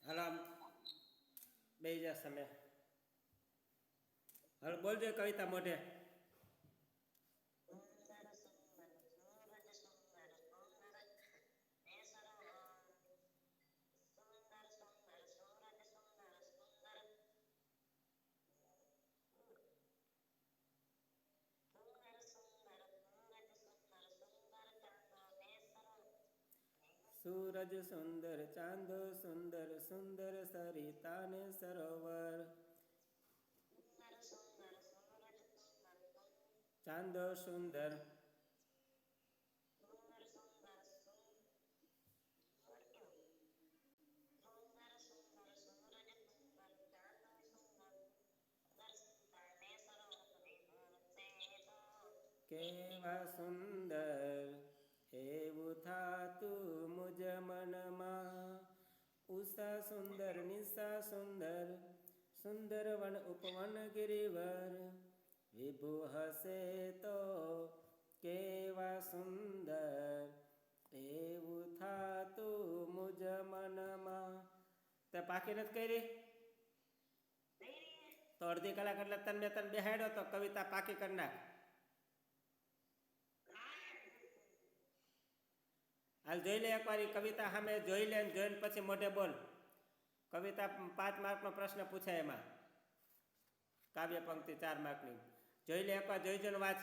હાલ આમ બે જા સમય હાલ બોલજો કવિતા મોઢે. સૂરજ સુંદર ચાંદો સુંદર સુંદર સરિતા ને સરોવર. ચાંદો સુંદર કેવા સુંદર એવું થાતું મુજ મનમાં. ઉષા સુંદર નિશા સુંદર સુંદર વન ઉપવન ગિરિવર. વિભુ હસે તો કેવા સુંદર એવું થાતું મુજ મનમાં. તે પાકી નથી કરી તો અડધી કલાક એટલે તને મેં તને બેહાડ્યો તો કવિતા પાકી કરી નાખ. હાલ જોઈ લે એકવાર કવિતા સામે જોઈ લે જોઈને પછી મોઢે બોલ. કવિતા 5 માર્કનો પ્રશ્ન પૂછાય એમાં, કાવ્ય પંક્તિ 4 માર્કની. જોઈ લે એકવાર જોઈજો ને વાંચ.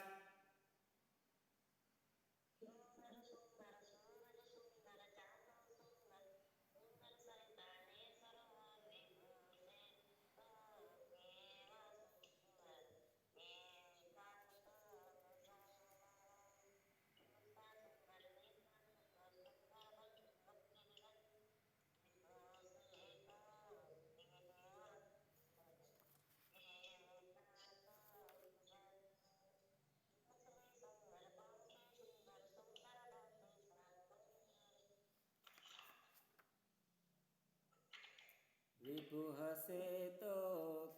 વિભુ હસે તો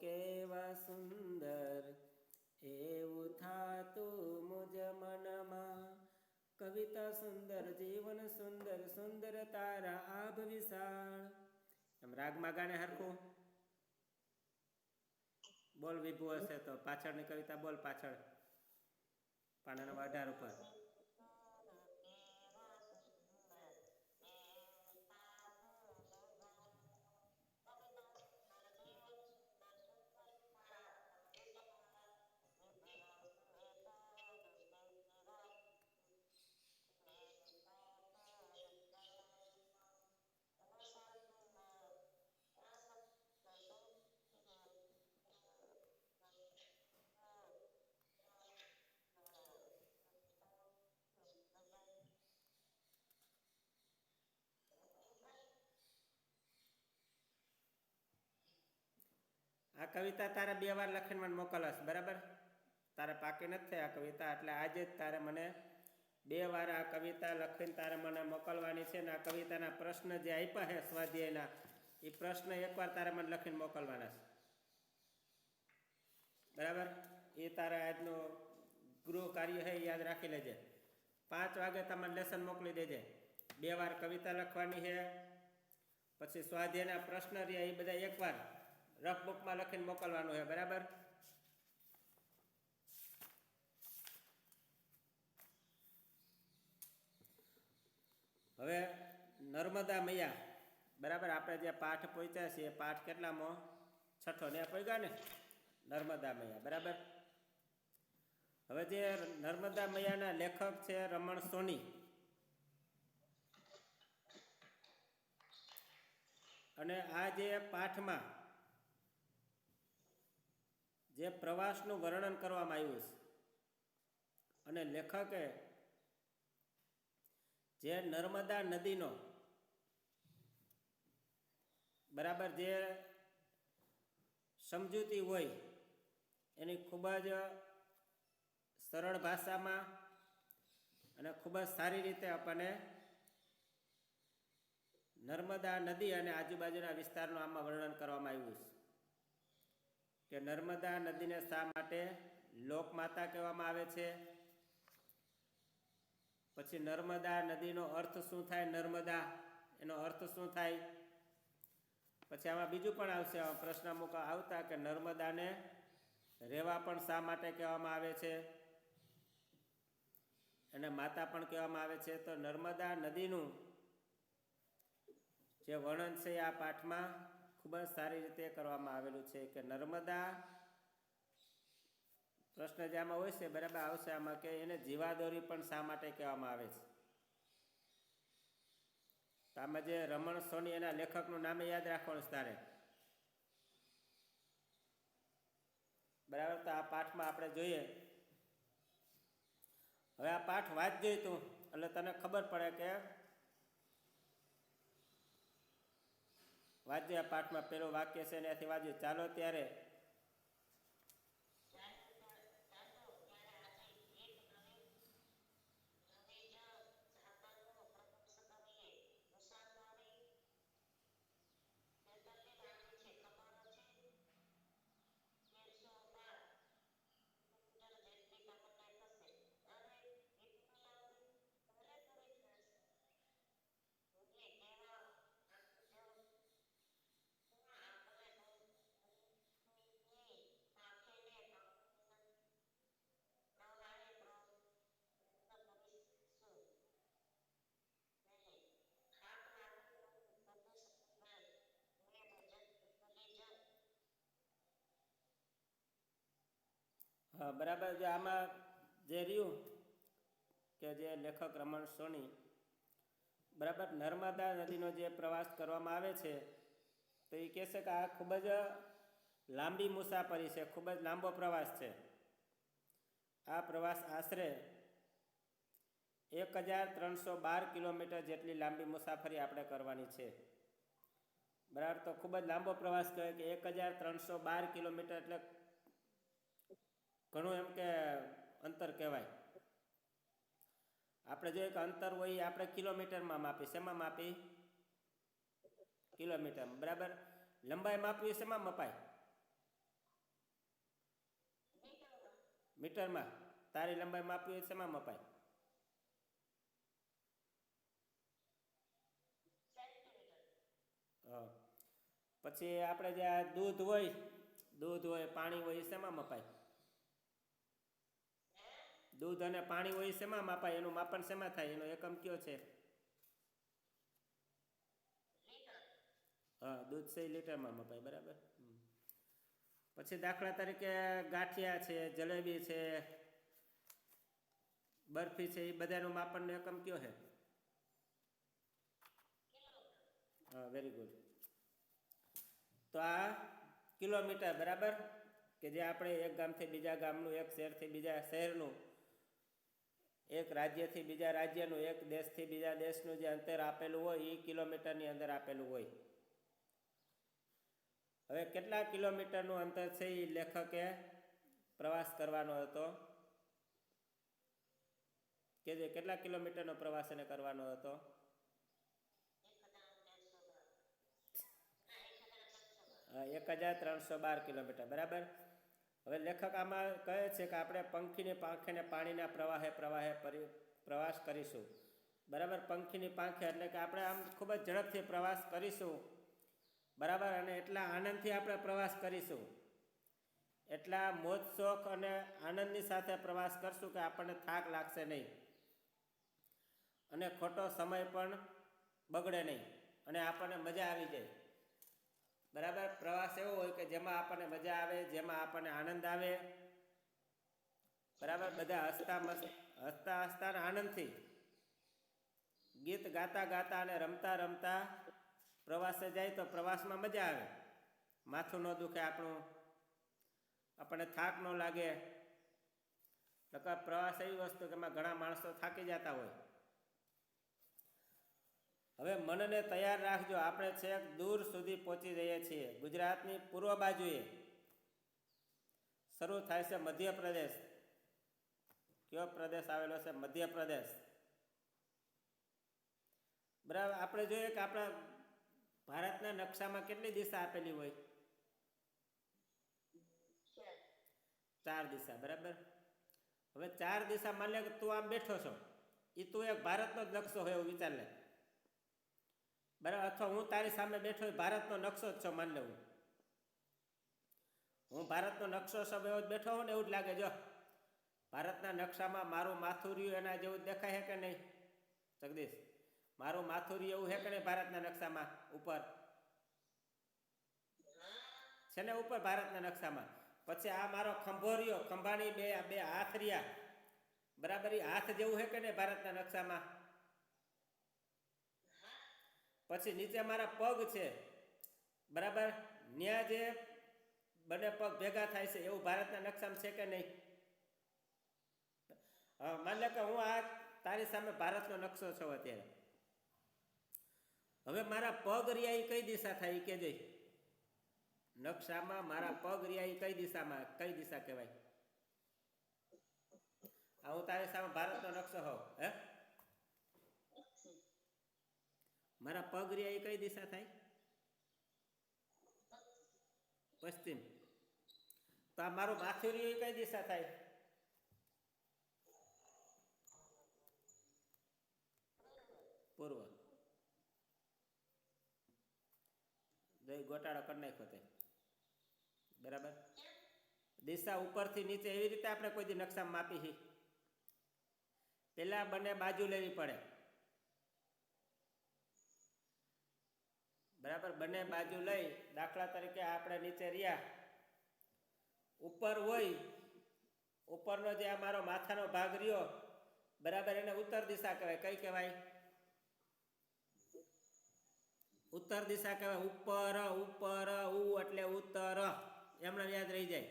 કેવા સુંદર એવું થાતું મુજ મનમાં. કવિતા સુંદર જીવન સુંદર સુંદર તારા આભ વિશાળ. એમ રાગમાં ગાને હરખું બોલ. વિભુ હશે તો પાછળની કવિતા બોલ. પાછળ પાના નંબર 18 ઉપર. આ કવિતા તારે 2 વાર લખીને મને મોકલશ, બરાબર? તારે પાકી નથી થઈ આ કવિતા, એટલે આજે જ તારે મને 2 વાર આ કવિતા લખીને તારે મને મોકલવાની છે. ને આ કવિતાના પ્રશ્ન જે આપ્યા છે સ્વાધ્યાયના, એ પ્રશ્ન એકવાર તારે મને લખીને મોકલવાના છે, બરાબર? એ તારે આજનું ગૃહ કાર્ય છે એ યાદ રાખી લેજે. 5 વાગે તમારે લેસન મોકલી દેજે. 2 વાર કવિતા લખવાની છે, પછી સ્વાધ્યાયના પ્રશ્ન રહ્યા એ બધા એકવાર રફ બુકમાં લખીને મોકલવાનું છે, બરાબર? હવે નર્મદા મૈયા, બરાબર? આપણે જે પાઠ પહોંચ્યા છીએ, પાઠ કેટલામાં? 6ઠો ને પહોંચ્યા ને, નર્મદા મૈયા, બરાબર? હવે જે નર્મદા મૈયાના લેખક છે રમણ સોની. અને આ જે પાઠમાં જે પ્રવાસનું વર્ણન કરવામાં આવ્યું છે, અને લેખકે જે નર્મદા નદીનો, બરાબર, જે સમજૂતી હોય એની ખૂબ જ સરળ ભાષામાં અને ખૂબ જ સારી રીતે આપણને નર્મદા નદી અને આજુબાજુના વિસ્તારનું આમાં વર્ણન કરવામાં આવ્યું છે. કે નર્મદા નદીને શા માટે લોકમાતા કહેવામાં આવે છે, પછી નર્મદા નદીનો અર્થ શું થાય, નર્મદા એનો અર્થ શું થાય, પછી આમાં બીજું પણ આવશે, પ્રશ્ન અમુક આવતા કે નર્મદાને રેવા પણ શા માટે કહેવામાં આવે છે અને માતા પણ કહેવામાં આવે છે. તો નર્મદા નદીનું જે વર્ણન છે આ પાઠમાં ખૂબ જ સારી રીતે કરવામાં આવેલું છે કે નર્મદા પ્રશ્ન જે આમાં હોય છે બરાબર આવશે આમાં કે એને જીવાદોરી પણ શા માટે કહેવામાં આવે છે. તો આમાં જે રમણ સોની એના લેખકનું નામે યાદ રાખવાનું છે તારે, બરાબર. તો આ પાઠમાં આપણે જોઈએ, હવે આ પાઠ વાંચજે તું એટલે તને ખબર પડે કે વાંચજે. આ પાઠમાં પેલું વાક્ય છે એનાથી વાંચજે. ચાલો ત્યારે હા બરાબર. જે આમાં જે રહ્યું કે જે લેખક રમણ સોની બરાબર નર્મદા નદીનો જે પ્રવાસ કરવામાં આવે છે તો એ કહેશે કે આ ખૂબ જ લાંબી મુસાફરી છે, ખૂબ જ લાંબો પ્રવાસ છે. આ પ્રવાસ આશરે 1312 કિલોમીટર જેટલી લાંબી મુસાફરી આપણે કરવાની છે, બરાબર. તો ખૂબ જ લાંબો પ્રવાસ કહેવાય કે 1312 કિલોમીટર એટલે ઘણું એમ કે અંતર કહેવાય. આપણે જોઈએ કે અંતર હોય એ આપણે કિલોમીટરમાં માપી, શેમાં માપી? કિલોમીટરમાં, બરાબર. લંબાઈ માપવી શેમાં મપાય? મીટરમાં. તારી લંબાઈ માપવી હોય શેમાં મપાય? હા. પછી આપણે જે આ દૂધ હોય પાણી હોય એ શેમાં મપાય? દૂધ અને પાણી હોય શેમાં માપાય? એનું માપન શેમાં થાય? એનો એકમ કયો છે? હા, દૂધ છે લીટરમાં મપાય, બરાબર. પછી દાખલા તરીકે ગાંઠિયા છે, જલેબી છે, બરફી છે, એ બધાનું માપનનો એકમ કયો છે? હા, વેરી ગુડ. તો આ કિલોમીટર, બરાબર, કે જે આપણે એક ગામથી બીજા ગામનું, એક શહેરથી બીજા શહેરનું, એક રાજ્યથી બીજા રાજ્યનું, એક દેશથી બીજા દેશનું જે અંતર આપેલું હોય એ કિલોમીટરની અંદર આપેલું હોય. હવે કેટલા કિલોમીટરનું અંતર છે એ લેખકે પ્રવાસ કરવાનો હતો કે જે કેટલા કિલોમીટરનો પ્રવાસ એને કરવાનો હતો? 1312 કિલોમીટર, બરાબર. હવે લેખક આમાં કહે છે કે આપણે પંખીની પાંખે પાણીના પ્રવાહે પ્રવાસ કરીશું, બરાબર. પંખીની પાંખે એટલે કે આપણે આમ ખૂબ જ ઝડપથી પ્રવાસ કરીશું, બરાબર. અને એટલા આનંદથી આપણે પ્રવાસ કરીશું, એટલા મોજ શોખ અને આનંદની સાથે પ્રવાસ કરશું કે આપણને થાક લાગશે નહીં અને ખોટો સમય પણ બગડે નહીં અને આપણને મજા આવી જાય, બરાબર. પ્રવાસ એવો હોય કે જેમાં આપણને મજા આવે, જેમાં આપણને આનંદ આવે, બરાબર. બધા હસતા હસતા આનંદથી ગીત ગાતા ગાતા અને રમતા રમતા પ્રવાસે જાય તો પ્રવાસમાં મજા આવે, માથું ન દુખે આપણું, આપણને થાક ન લાગે. પ્રવાસ એવી વસ્તુ કે એમાં ઘણા માણસો થાકી જતા હોય. હવે મનને તૈયાર રાખજો, આપણે છેક દૂર સુધી પહોંચી જઈએ છીએ. ગુજરાતની પૂર્વ બાજુએ શરૂ થાય છે મધ્યપ્રદેશ. કયો પ્રદેશ આવેલો છે? મધ્યપ્રદેશ, બરાબર. આપણે જોઈએ કે આપણા ભારતના નકશામાં કેટલી દિશા આપેલી હોય? 4 દિશા, બરાબર. હવે 4 દિશા, માની લે કે તું આમ બેઠો છો, એ તું એક ભારતનો જ નકશો હોય એવું વિચાર લે, બરાબર, અથવા હું તારી સામે બેઠો ભારતનો નકશો જ છો, માની લઉં હું ભારતનો નકશો સબ એવો જ બેઠો હોઉં ને એવું જ લાગે. જો ભારતના નકશામાં મારું માથું રહ્યું એના જેવું જ દેખાય છે કે નહીં જગદીશ? મારું માથું રહ્યું એવું છે કે નહીં ભારતના નકશામાં ઉપર છે ને, ઉપર ભારતના નકશામાં. પછી આ મારો ખંભો રહ્યો, ખંભાની બે હાથ રહ્યા, બરાબર, એ હાથ જેવું છે કે નહીં ભારતના નકશામાં? પછી નીચે મારા પગ છે, બરાબર, ન્યા જે બંને પગ ભેગા થાય છે એવું ભારતના નકશામાં છે કે નહીં? હા, માની લે કે હું આ તારી સામે ભારતનો નકશો છો અત્યારે. હવે મારા પગ રહ્યા એ કઈ દિશા થાય એ કહેજે. નકશામાં મારા પગ રહ્યા એ કઈ દિશામાં, કઈ દિશા કહેવાય? આ હું તારી સામે ભારતનો નકશો હોઉં, હે, મારા પગ રહ્યા એ કઈ દિશા થાય? પશ્ચિમ. તો આ મારું માથું રહ્યું એ કઈ દિશા થાય? પૂર્વ. ગોટાળો કરી નાખ્યો તે, બરાબર. દિશા ઉપરથી નીચે એવી રીતે આપણે કોઈ દી નકશામાં માપી. પેલા બંને બાજુ લેવી પડે, બરાબર. બંને બાજુ લઈ, દાખલા તરીકે આપણે નીચે રહ્યા, ઉપર હોય, ઉપરનો જે આ મારો માથાનો ભાગ રહ્યો, બરાબર, એને ઉત્તર દિશા કહેવાય. કઈ કહેવાય? ઉત્તર દિશા કહેવાય. ઉપર ઉપર ઉ એટલે ઉત્તર, એમને યાદ રહી જાય.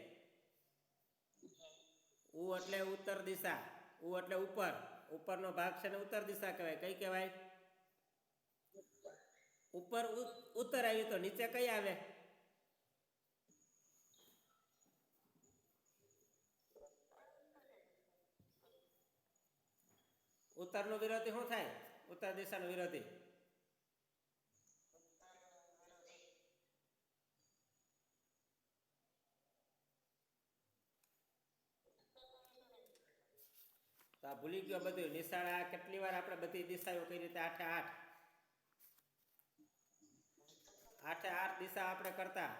ઉ એટલે ઉત્તર દિશા, ઉ એટલે ઉપર, ઉપરનો ભાગ છે ને ઉત્તર દિશા કહેવાય. કઈ કહેવાય? ઉપર ઉત્તર આવી તો નીચે કઈ આવે? ઉત્તરનો વિરોધી શું થાય? ઉત્તર દિશાનો વિરોધી તો આ ભૂલી ગયો બધું. નિશાળા કેટલી વાર આપણે બધી દિશાઓ કઈ રીતે 8 દિશા આપણે કરતા.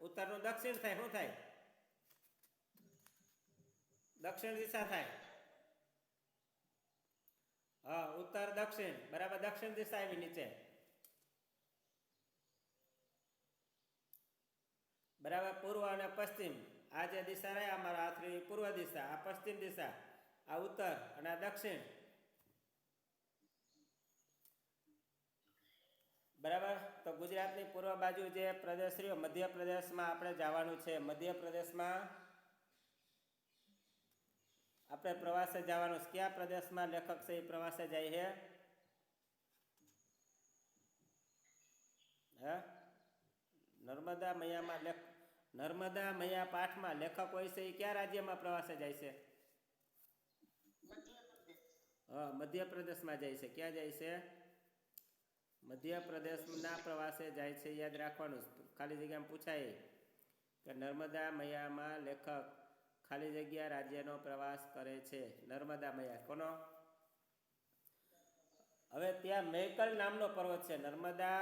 ઉત્તરનું દક્ષિણ થાય, શું થાય? દક્ષિણ દિશા થાય. હા, ઉત્તર દક્ષિણ, બરાબર. દક્ષિણ દિશા આવી નીચે, બરાબર. પૂર્વ અને પશ્ચિમ, આ જે દિશા રહે અમારા હાથની પૂર્વ દિશા, આ પશ્ચિમ દિશા, આ ઉત્તર અને આ દક્ષિણ, બરાબર. તો ગુજરાતની પૂર્વ બાજુ જે પ્રદેશ રહ્યો, મધ્યપ્રદેશમાં આપણે જવાનું છે. મધ્યપ્રદેશમાં આપણે પ્રવાસે જવાનું. કયા પ્રદેશમાં લેખક છે એ પ્રવાસે જાય છે? હે, નર્મદા મૈયામાં નર્મદા મૈયા પાઠમાં લેખક હોય છે એ કયા રાજ્યમાં પ્રવાસે જાય છે? હા, મધ્યપ્રદેશમાં જાય છે. ક્યાં જાય છે? મધ્યપ્રદેશના પ્રવાસે જાય છે. યાદ રાખવાનું. ખાલી જગ્યામાં પૂછાય કે નર્મદા મૈયામાં લેખક ખાલી જગ્યા રાજ્યનો પ્રવાસ કરે છે. નર્મદા મૈયા કોનો? હવે ત્યાં મૈકલ નામનો પર્વત છે. નર્મદા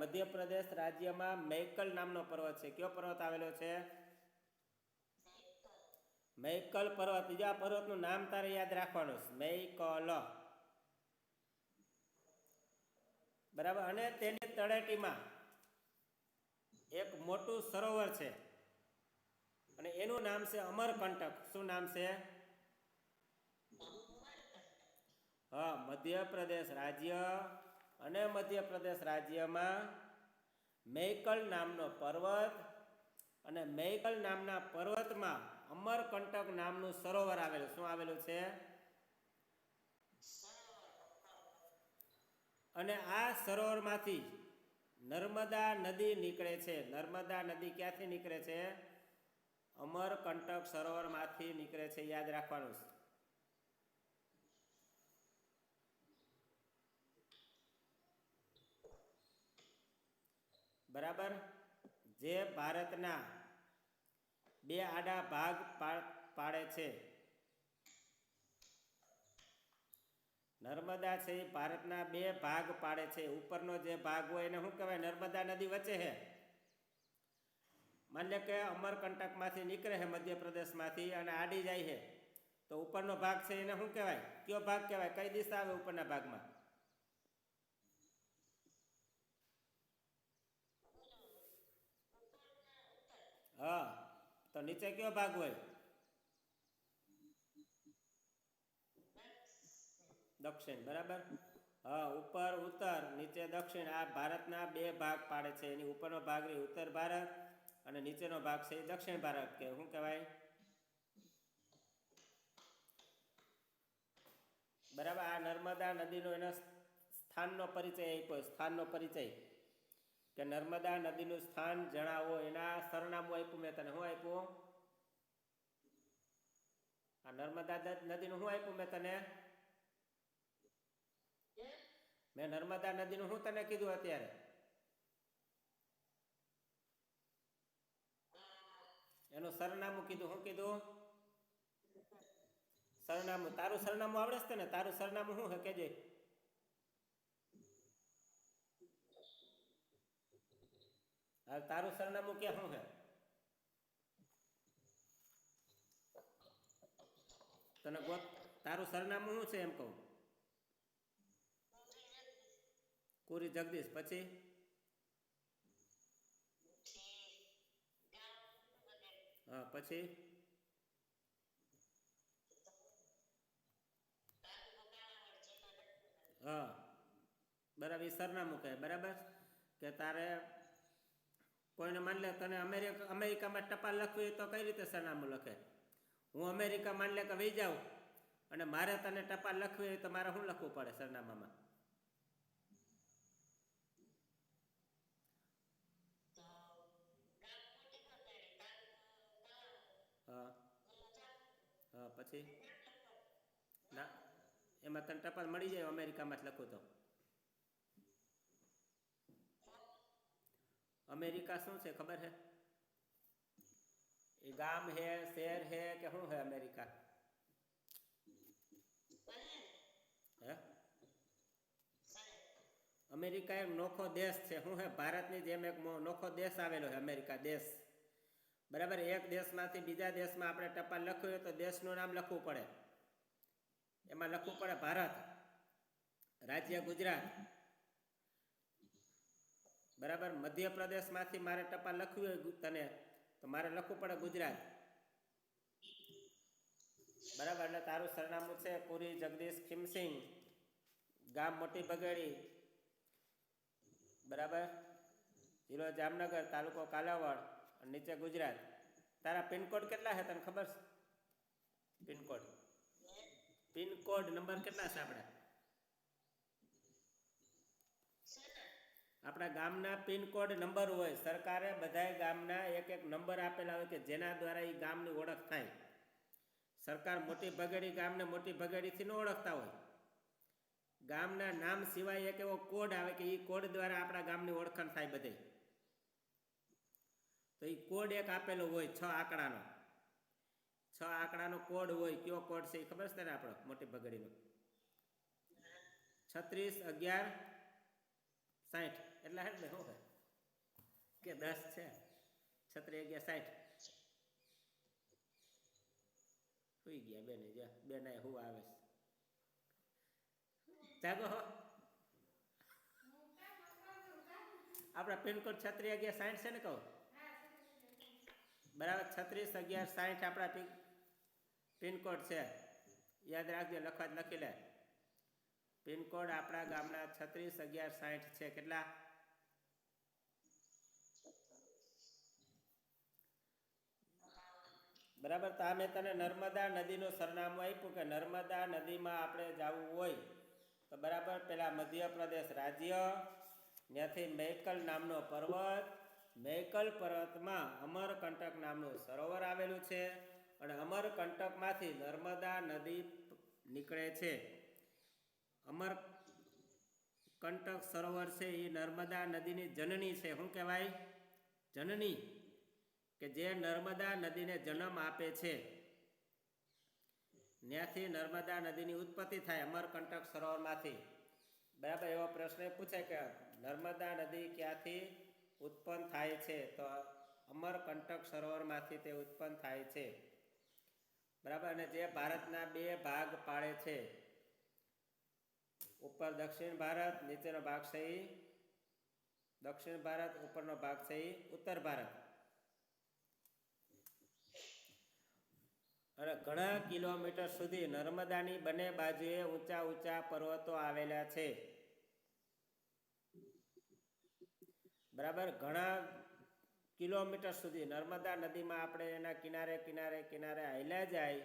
મધ્યપ્રદેશ રાજ્યમાં મૈકલ નામનો પર્વત છે. કયો પર્વત આવેલો છે? મૈકલ પર્વત. બીજા પર્વતનું નામ તારે યાદ રાખવાનું. મૈકલ, બરાબર. અને તેની તળેટીમાં એક મોટું સરોવર છે અને એનું નામ છે અમરકંટક. શું નામ છે? હા, મધ્યપ્રદેશ રાજ્ય અને મધ્યપ્રદેશ રાજ્યમાં મૈકલ નામનો પર્વત અને મૈકલ નામના પર્વતમાં અમરકંટક નામનું સરોવર આવેલું. શું આવેલું છે? અને આ સરોવરમાંથી નર્મદા નદી નીકળે છે. નર્મદા નદી ક્યાંથી નીકળે છે? અમરકંટક સરોવરમાંથી નીકળે છે. યાદ રાખવાનું છે, બરાબર. જે ભારતના બે આડા ભાગ પાડે છે નર્મદા છે એ ભારતના બે ભાગ પાડે છે. ઉપરનો જે ભાગ હોય એને શું કહેવાય? નર્મદા નદી વચ્ચે છે. માની લે કે અમરકંટકમાંથી નીકળે છે મધ્યપ્રદેશમાંથી અને આડી જાય છે, તો ઉપરનો ભાગ છે એને શું કહેવાય? કયો ભાગ કહેવાય? કઈ દિશા આવે ઉપરના ભાગમાં? હા, તો નીચે કયો ભાગ હોય? દક્ષિણ. બરાબર. હા, ઉપર ઉત્તર, નીચે દક્ષિણ. આ ભારતના બે ભાગ પાડે છે. એની ઉપરનો ભાગ રહી ઉત્તર ભારત અને નીચેનો ભાગ છે એ દક્ષિણ ભારત. કે શું કહેવાય? બરાબર. આ નર્મદા નદીનો એના સ્થાનનો પરિચય આપ્યો. સ્થાનનો પરિચય કે નર્મદા નદીનું સ્થાન જણાવો. એના સરનામું આપ્યું મેં તને. શું આપ્યું? આ નર્મદા નદીનું શું આપ્યું મેં તને? મેં નર્મદા નદીનું શું તને કીધું અત્યારે? એનું સરનામું કીધું. શું કીધું? સરનામું. તારું સરનામું આવડે છે ને? તારું સરનામું શું છે કેજે? હા, તારું સરનામું ક્યાં શું છે? તને તારું સરનામું શું છે એમ કહું? કુરી જગદીશ. પછી હા, પછી હા, બરાબર. એ સરનામું કહે. બરાબર. કે તારે કોઈને માની લે તને અમેરિકામાં ટપાલ લખવી હોય તો કઈ રીતે સરનામું લખે? હું અમેરિકા માની લે કે વહી જાઉં અને મારે તને ટપાલ લખવી હોય તો મારે શું લખવું પડે સરનામામાં? હા. હા, પછી ના, એમાં તને ટપાલ મળી જાય અમેરિકામાં જ લખું તો? અમેરિકા શું છે ખબર છે? એ ગામ હે, શહેર હે કે શું હે અમેરિકા? હે? અમેરિકા એક નોખો દેશ છે. શું હે? ભારતની જેમ એક નોખો દેશ આવેલો છે અમેરિકા દેશ. બરાબર. એક દેશમાંથી બીજા દેશમાં આપણે ટપાલ લખવી હોય તો દેશનું નામ લખવું પડે. એમાં લખવું પડે ભારત, રાજ્ય ગુજરાત. બરાબર. મધ્યપ્રદેશમાંથી મારે ટપાલ લખવી હોય તને તો મારે લખવું પડે ગુજરાત. બરાબર. એટલે તારું સરનામું છે પુરી જગદીશ ખીમસિંગ, ગામ મોટી બગેડી. બરાબર. જિલ્લો જામનગર, તાલુકો કાલાવડ અને નીચે ગુજરાત. તારા પિનકોડ કેટલા છે તને ખબર છે? પિનકોડ પિનકોડ નંબર કેટલા છે આપણે? આપણા ગામના પિનકોડ નંબર હોય. સરકારે બધાય ગામના એક એક નંબર આપેલા હોય કે જેના દ્વારા એ ગામની ઓળખ થાય. સરકાર મોટી ભગેડી ગામને મોટી ભગેડીથી ન ઓળખતા હોય. ગામના નામ સિવાય એક એવો કોડ આવે કે એ કોડ દ્વારા આપણા ગામની ઓળખાણ થાય બધે. તો એ કોડ એક આપેલો હોય 6 આંકડાનો. 6 આંકડાનો કોડ હોય. કયો કોડ છે એ ખબર છે ને આપણો મોટી ભગડીનો? 361160. એટલા હે ને? શું છે કે 10 છે? 361160. સુઈ ગયા બેને. જા બેન હું આવે છે. જાગો હો. આપણા પિનકોડ 361160 છે ને કહું? બરાબર. 361160 આપણા પિનકોડ છે. યાદ રાખજે. લખી લે. પિનકોડ આપણા ગામના 361160 છે. કેટલા? બરાબર. તો આ મેં તને નર્મદા નદીનું સરનામું આપ્યું કે નર્મદા નદીમાં આપણે જવું હોય તો બરાબર પેલા મધ્યપ્રદેશ રાજ્ય, ત્યાંથી મૈકલ નામનો પર્વત, મૈકલ પર્વતમાં અમરકંટક નામનું સરોવર આવેલું છે અને અમરકંટકમાંથી નર્મદા નદી નીકળે છે. અમરકંટક સરોવર છે એ નર્મદા નદીની જનની છે. શું કહેવાય? જનની. કે જે નર્મદા નદીને જન્મ આપે છે. ત્યાંથી નર્મદા નદીની ઉત્પત્તિ થાય અમરકંટક સરોવરમાંથી. બરાબર, એવો પ્રશ્ન પૂછાય કે નર્મદા નદી ક્યાંથી ઉત્પન્ન થાય છે? તો અમરકંટક સરોવરમાંથી તે ઉત્પન્ન થાય છે. બરાબર, અને જે ભારતના બે ભાગ પાડે છે, ઉપર દક્ષિણ ભારત, નીચેનો ભાગ છે એ દક્ષિણ ભારત, ઉપરનો ભાગ છે એ ઉત્તર ભારત. અને ઘણા કિલોમીટર સુધી નર્મદાની બંને બાજુએ ઊંચા ઊંચા પર્વતો આવેલા છે. બરાબર, ઘણા કિલોમીટર સુધી નર્મદા નદીમાં આપણે એના કિનારે કિનારે કિનારે હાલ્યા જાય.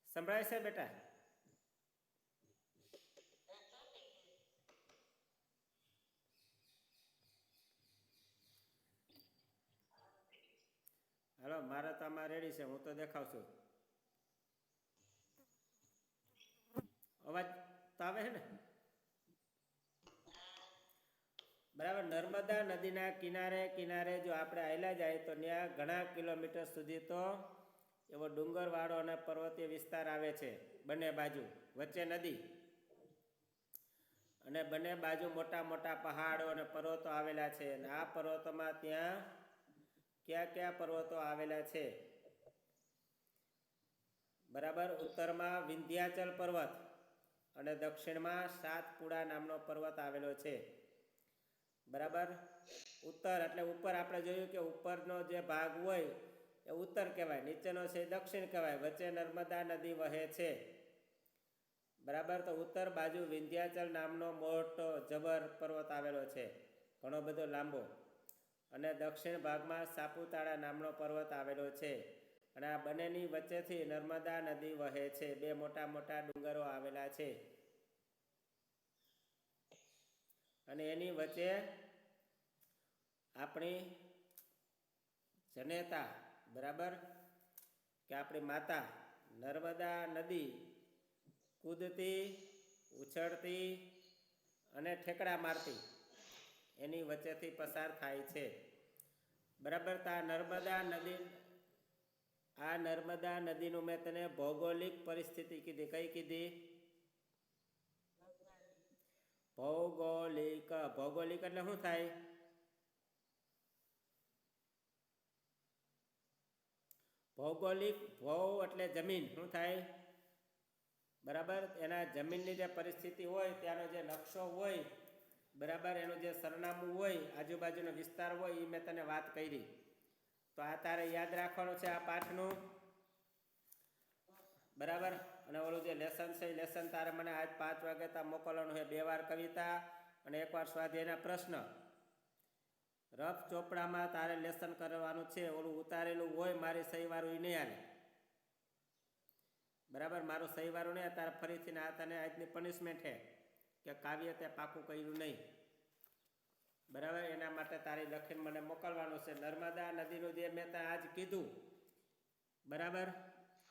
સંભળાય છે બેટા? હાલો, મારે તો આમાં રેડી છે, હું તો દેખાવ છું. અવાજ તો આવે છે ને? બરાબર, નર્મદા નદીના કિનારે કિનારે જો આપણે હાલ્યા જાય તો ત્યાં ઘણા કિલોમીટર સુધી તો એવો ડુંગરવાળો અને પર્વતીય વિસ્તાર આવે છે બંને બાજુ, વચ્ચે નદી, અને બંને બાજુ મોટા મોટા પહાડો અને પર્વતો આવેલા છે. અને આ પર્વતોમાં ત્યાં કયા કયા પર્વતો આવેલા છે? બરાબર, ઉત્તરમાં વિંધ્યાચલ પર્વત અને દક્ષિણમાં સાતપુડા નામનો પર્વત આવેલો છે. બરાબર, ઉત્તર એટલે ઉપર આપણે જોયું કે ઉપરનો જે ભાગ હોય એ ઉત્તર કહેવાય, નીચેનો છે દક્ષિણ કહેવાય, વચ્ચે નર્મદા નદી વહે છે. બરાબર, તો ઉત્તર બાજુ વિંધ્યાચલ નામનો મોટો જબર પર્વત આવેલો છે, ઘણો બધો લાંબો. અને દક્ષિણ ભાગમાં સાપુતારા નામનો પર્વત આવેલો છે. અને આ બંનેની વચ્ચેથી નર્મદા નદી વહે છે. બે મોટા મોટા ડુંગરો આવેલા છે. અને એની વચ્ચે આપણી જનેતા, બરાબર, કે આપણી માતા નર્મદા નદી કૂદતી, ઉછળતી અને ઠેકડા મારતી એની વચ્ચેથી પસાર થાય છે. બરાબર, તો આ નર્મદા નદીનું મેં તને ભૌગોલિક પરિસ્થિતિ કીધી. કઈ કીધી? ભૌગોલિક. ભૌગોલિક એટલે શું થાય? ભૌગોલિક, ભૌ એટલે જમીન, શું થાય? બરાબર, એના જમીનની જે પરિસ્થિતિ હોય, ત્યાંનો જે નકશો હોય, બરાબર, એનું જે સરનામું હોય, આજુબાજુનો વિસ્તાર હોય, એ મેં તને વાત કરી. તો આ તારે યાદ રાખવાનું છે આ પાઠનું. બરાબર, અને ઓલું જે લેસન છે એ લેસન તારે મને આજ 5 વાગે તા મોકલવાનું છે. 2 વાર કવિતા અને 1 વાર સ્વાધ્યાયના પ્રશ્ન. રફ ચોપડામાં તારે લેસન કરવાનું છે. ઓલું ઉતારેલું હોય મારી સહીવાળું એ નહીં હાલે. બરાબર, મારું સહીવાળું નહીં, તારે ફરીથી આ તને આજની પનિશમેન્ટ છે કે કાવ્ય તે પાકું કર્યું નહીં. બરાબર, એના માટે તારી લખીને મને મોકલવાનું છે. નર્મદા નદીનું જે મેં ત્યાં આજ કીધું, બરાબર,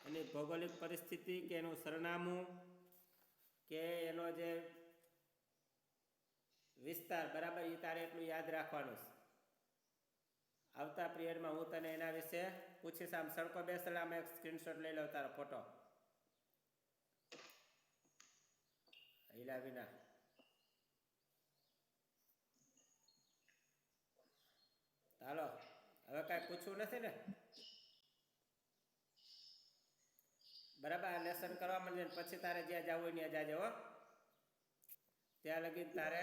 એની ભૌગોલિક પરિસ્થિતિ કે એનું સરનામું કે એનો જે વિસ્તાર, બરાબર, એ તારે એટલું યાદ રાખવાનું છે. આવતા પિરિયડમાં હું તને એના વિશે પૂછીશ. આમ સડકો બેસેલામાં એક સ્ક્રીનશોટ લઈ લઉં તારો ફોટો. હિલા વિના હાલો, હવે કાંઈ પૂછવું નથી ને? બરાબર, આ લેસન કરવા માંડે પછી તારે જ્યાં જવું હોય ત્યાં જાજે હો. ત્યાં લગી તારે